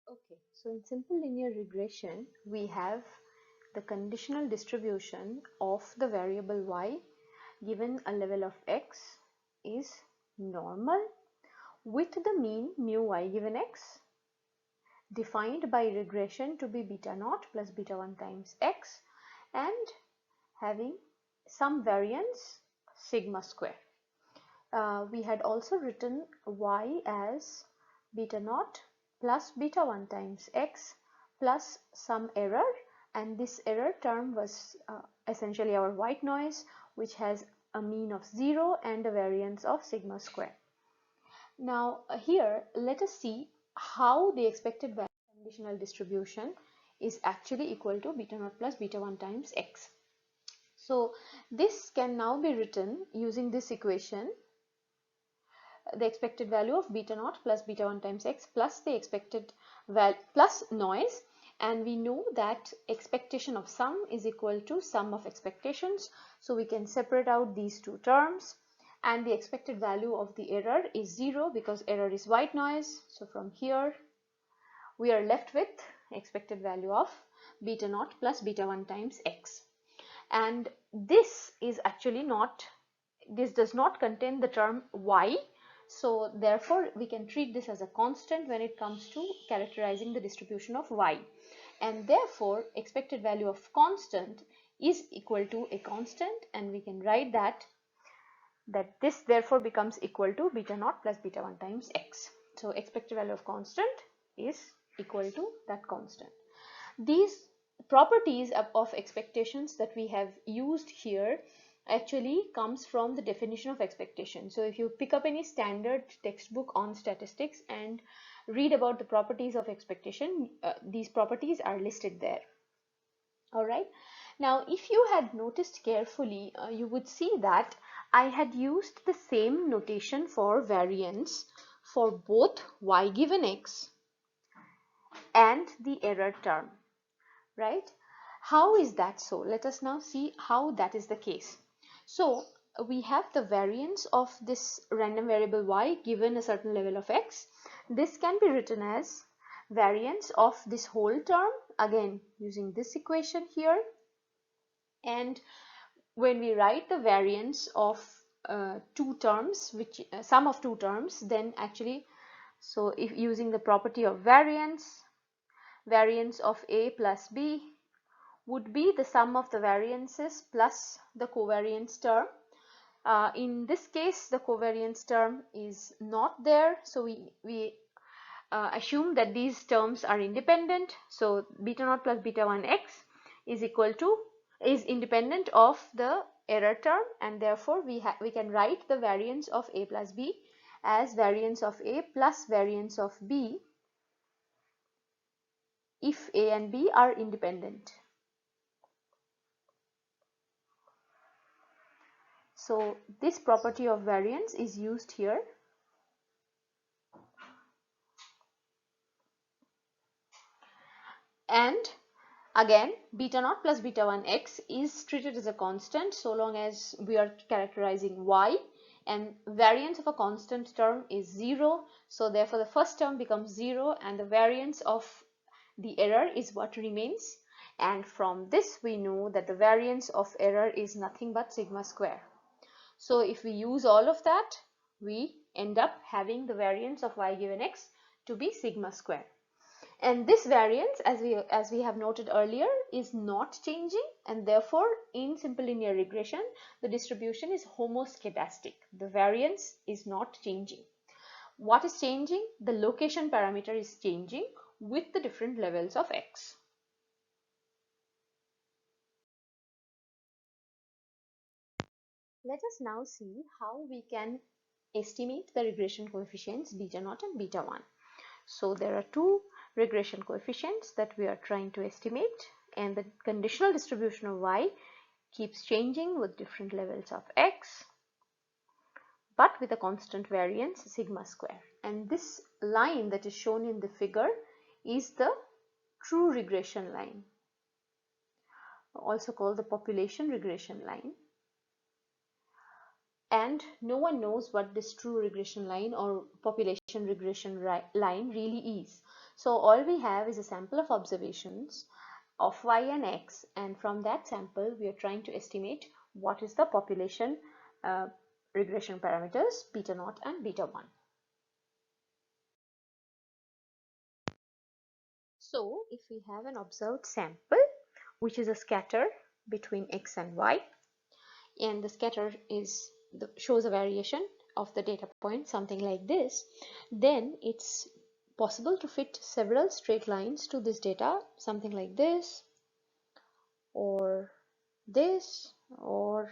Okay, so in simple linear regression, we have the conditional distribution of the variable y given a level of x is normal with the mean mu y given x defined by regression to be beta naught plus beta 1 times x and having some variance sigma square. We had also written y as beta naught plus beta 1 times x plus some error, and this error term was essentially our white noise, which has a mean of 0 and a variance of sigma square. Now here let us see how the expected value conditional distribution is actually equal to beta naught plus beta 1 times x. So this can now be written using this equation, the expected value of beta naught plus beta 1 times x plus the expected value plus noise, and we know that expectation of sum is equal to sum of expectations, so we can separate out these two terms, and the expected value of the error is 0 because error is white noise. So from here we are left with expected value of beta naught plus beta 1 times x, and this is actually not, this does not contain the term y, so therefore we can treat this as a constant when it comes to characterizing the distribution of y, and therefore expected value of constant is equal to a constant, and we can write that this therefore becomes equal to beta naught plus beta 1 times x. So expected value of constant is equal to that constant. These properties of expectations that we have used here actually comes from the definition of expectation. So if you pick up any standard textbook on statistics and read about the properties of expectation, these properties are listed there. Alright, now if you had noticed carefully, you would see that I had used the same notation for variance for both y given x and the error term, right? How is that so? Let us now see how that is the case. So we have the variance of this random variable y given a certain level of x. This can be written as variance of this whole term, again using this equation here, and when we write the variance of two terms, which sum of two terms, then actually, so if using the property of variance of a plus b would be the sum of the variances plus the covariance term. In this case the covariance term is not there, so we assume that these terms are independent. So beta naught plus beta 1 x is equal to, is independent of the error term, and therefore we can write the variance of a plus b as variance of a plus variance of b if a and b are independent. So this property of variance is used here. And again beta naught plus beta 1 x is treated as a constant so long as we are characterizing y, and variance of a constant term is 0, so therefore the first term becomes 0 and the variance of the error is what remains, and from this we know that the variance of error is nothing but sigma square. So if we use all of that, we end up having the variance of y given x to be sigma square. And this variance, as we have noted earlier, is not changing, and therefore in simple linear regression the distribution is homoscedastic. The variance is not changing. What is changing? The location parameter is changing with the different levels of x. Let us now see how we can estimate the regression coefficients beta naught and beta 1. So there are two regression coefficients that we are trying to estimate, and the conditional distribution of y keeps changing with different levels of x, but with a constant variance sigma square. And this line that is shown in the figure is the true regression line, also called the population regression line. And no one knows what this true regression line or population regression line really is. So all we have is a sample of observations of y and x, and from that sample we are trying to estimate what is the population regression parameters beta naught and beta 1. So if we have an observed sample which is a scatter between x and y, and the scatter shows a variation of the data point something like this, then it's possible to fit several straight lines to this data, something like this or this, or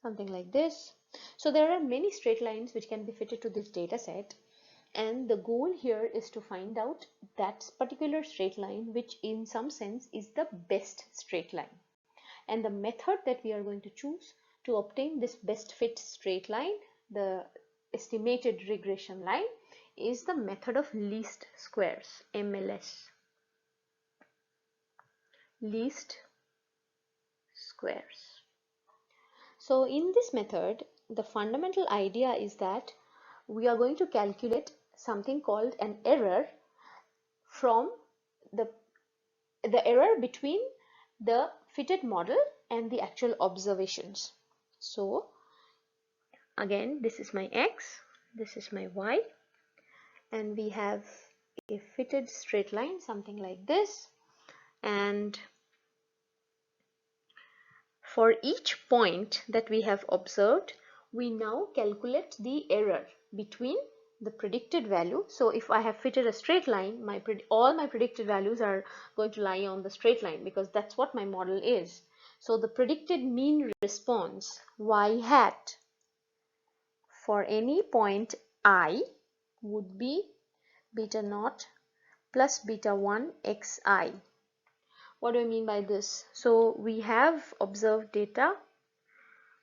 something like this. So there are many straight lines which can be fitted to this data set, and the goal here is to find out that particular straight line which in some sense is the best straight line. And the method that we are going to choose to obtain this best fit straight line, the estimated regression line, is the method of least squares, MLS, least squares. So in this method, the fundamental idea is that we are going to calculate something called an error from the error between the fitted model and the actual observations. So again, this is my x, this is my y, and we have a fitted straight line something like this, and for each point that we have observed, we now calculate the error between the predicted value. So if I have fitted a straight line, all my predicted values are going to lie on the straight line because that's what my model is. So the predicted mean response y hat for any point I would be beta naught plus beta 1 xi. What do I mean by this? So we have observed data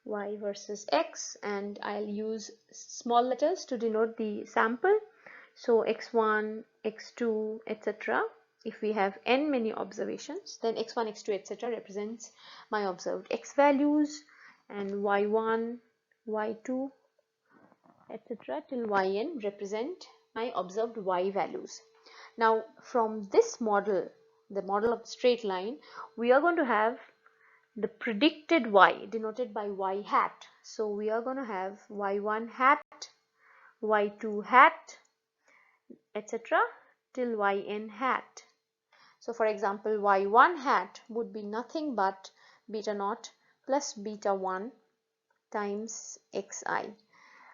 y versus x, and I'll use small letters to denote the sample. So x1, x2, etc. If we have n many observations, then x1, x2, etc. represents my observed x values, and y1, y2, etc. till yn represent my observed y values. Now from this model, the model of the straight line, we are going to have the predicted y denoted by y hat. So we are going to have y1 hat, y2 hat, etc. till yn hat. So for example, y1 hat would be nothing but beta naught plus beta 1 times xi.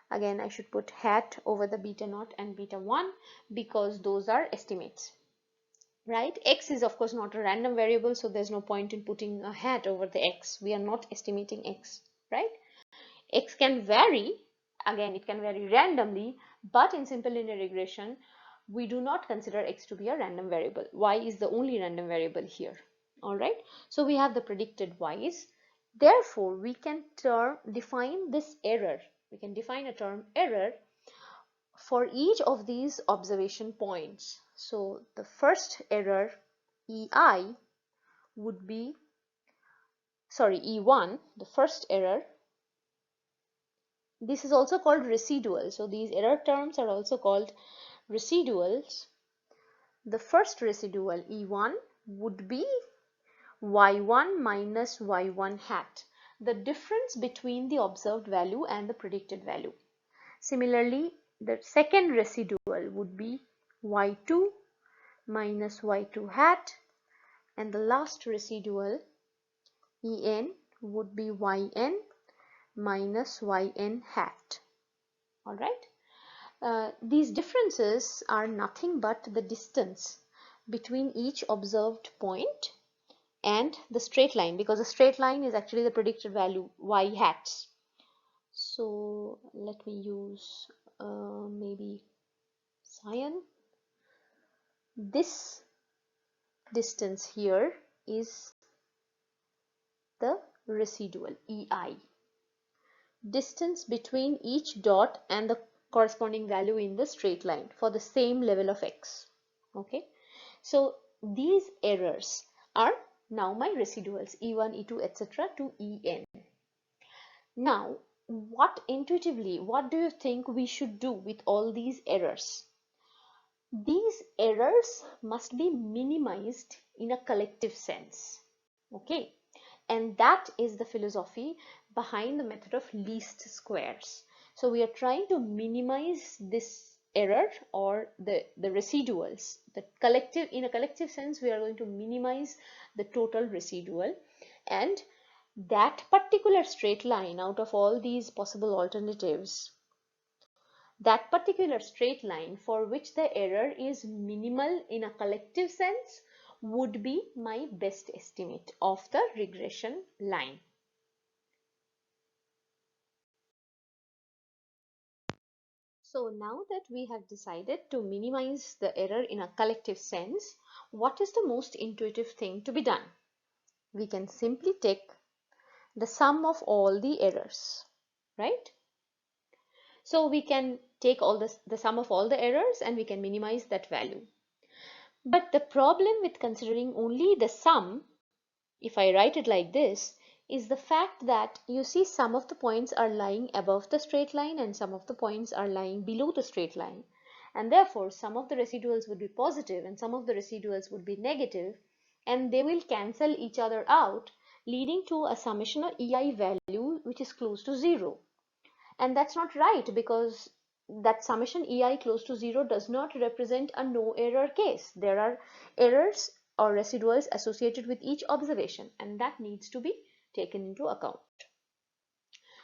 Again, I should put hat over the beta naught and beta 1 because those are estimates. Right? X is of course not a random variable, so there's no point in putting a hat over the x. We are not estimating x, right? X can vary, again it can vary randomly, but in simple linear regression we do not consider x to be a random variable. Y is the only random variable here. All right, so we have the predicted y's. Therefore we can define this error. We can define a term error for each of these observation points. So the first error EI would be, E1, the first error. This is also called residual. So these error terms are also called residuals. The first residual E1 would be y1 minus y1 hat, the difference between the observed value and the predicted value. Similarly, the second residual would be y2 minus y2 hat, and the last residual En would be yn minus yn hat. All right. These differences are nothing but the distance between each observed point and the straight line, because the straight line is actually the predicted value y hats. So let me use maybe cyan. This distance here is the residual EI, distance between each dot and the corresponding value in the straight line for the same level of x. Okay, so these errors are now my residuals E1, E2, etc. to En. Now what do you think we should do with all these errors? These errors must be minimized in a collective sense. Okay, and that is the philosophy behind the method of least squares. So we are trying to minimize this error or the residuals. The collective, in a collective sense, we are going to minimize the total residual, and that particular straight line out of all these possible alternatives, that particular straight line for which the error is minimal in a collective sense would be my best estimate of the regression line. So now that we have decided to minimize the error in a collective sense, what is the most intuitive thing to be done? We can simply take the sum of all the errors, right? So we can take all the sum of all the errors and we can minimize that value. But the problem with considering only the sum, if I write it like this, is the fact that you see some of the points are lying above the straight line and some of the points are lying below the straight line. And therefore, some of the residuals would be positive and some of the residuals would be negative, and they will cancel each other out, leading to a summation of EI value which is close to 0. And that's not right, because that summation EI close to 0 does not represent a no error case. There are errors or residuals associated with each observation, and that needs to be taken into account.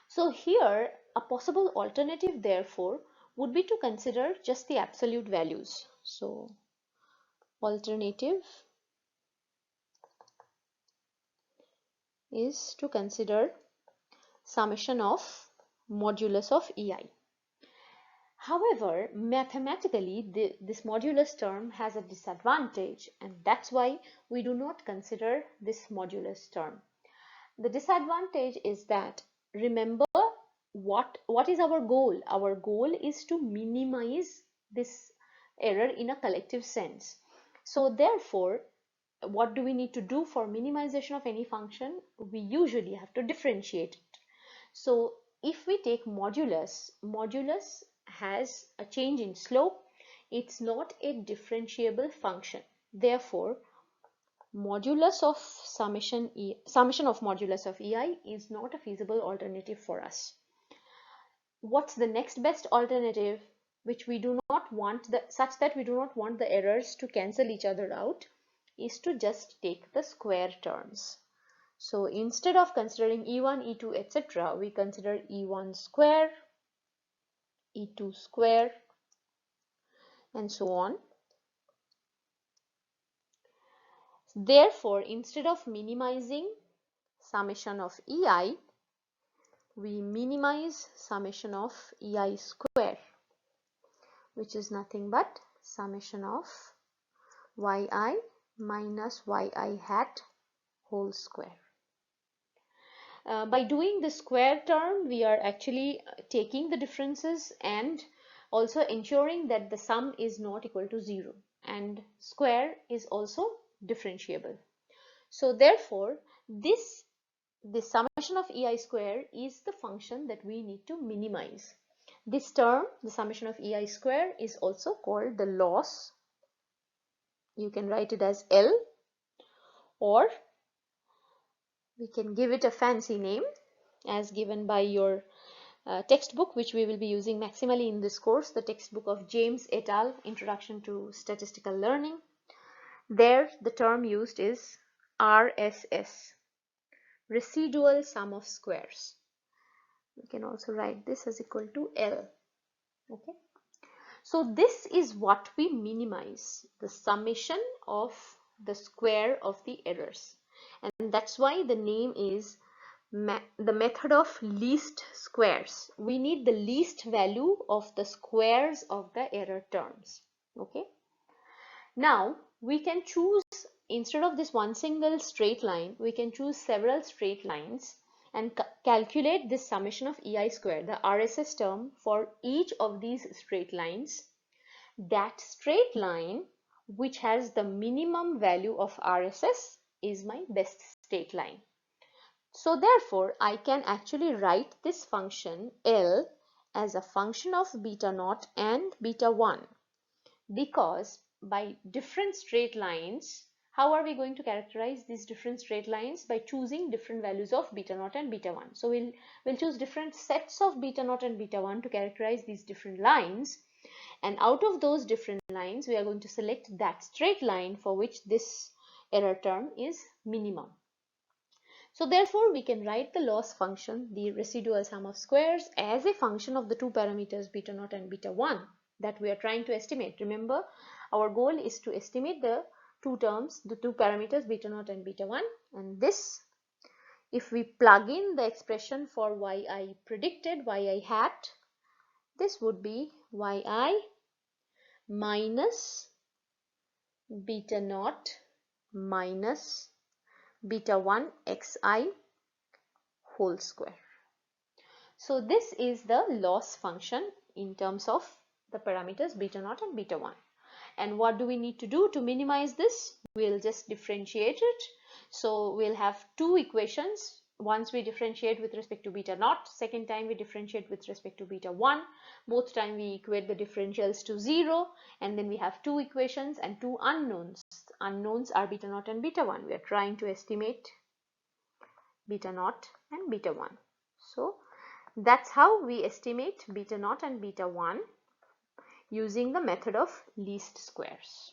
So here, a possible alternative therefore would be to consider just the absolute values. So alternative is to consider summation of modulus of EI. However, mathematically, this modulus term has a disadvantage, and that's why we do not consider this modulus term. The disadvantage is that, remember, what is our goal? Our goal is to minimize this error in a collective sense. So therefore, what do we need to do for minimization of any function? We usually have to differentiate it. So if we take modulus, modulus has a change in slope. It's not a differentiable function. Therefore, modulus of summation of modulus of EI is not a feasible alternative for us. What's the next best alternative, which we do not want, such that we do not want the errors to cancel each other out, is to just take the square terms. So instead of considering E1, E2, etc., we consider E1 square, E2 square, and so on. Therefore, instead of minimizing summation of EI, we minimize summation of EI square, which is nothing but summation of yi minus yi hat whole square. By doing the square term, we are actually taking the differences and also ensuring that the sum is not equal to 0, and square is also differentiable. So therefore, this summation of EI square is the function that we need to minimize. This term, the summation of EI square, is also called the loss. You can write it as L, or we can give it a fancy name as given by your textbook, which we will be using maximally in this course, the textbook of James et al. Introduction to Statistical Learning. There, the term used is RSS, residual sum of squares. We can also write this as equal to L. Okay. So this is what we minimize, the summation of the square of the errors. And that's why the name is the method of least squares. We need the least value of the squares of the error terms. Okay. Now we can choose, instead of this one single straight line, we can choose several straight lines and calculate this summation of EI square, the RSS term, for each of these straight lines. That straight line which has the minimum value of RSS is my best straight line. So therefore, I can actually write this function L as a function of beta naught and beta 1. because by different straight lines, how are we going to characterize these different straight lines? By choosing different values of beta naught and beta 1. So we'll choose different sets of beta naught and beta 1 to characterize these different lines, and out of those different lines we are going to select that straight line for which this error term is minimum. So therefore we can write the loss function, the residual sum of squares, as a function of the two parameters beta naught and beta 1 that we are trying to estimate. Remember, our goal is to estimate the two terms, the two parameters beta naught and beta 1, and this, if we plug in the expression for yi predicted, yi hat, this would be yi minus beta naught minus beta 1 xi whole square. So this is the loss function in terms of the parameters beta naught and beta 1. And what do we need to do to minimize this? We'll just differentiate it. So we'll have two equations. Once we differentiate with respect to beta naught, second time we differentiate with respect to beta 1. Both time we equate the differentials to 0, and then we have two equations and two unknowns. Unknowns are beta naught and beta 1. We are trying to estimate beta naught and beta 1. So that's how we estimate beta naught and beta 1 using the method of least squares.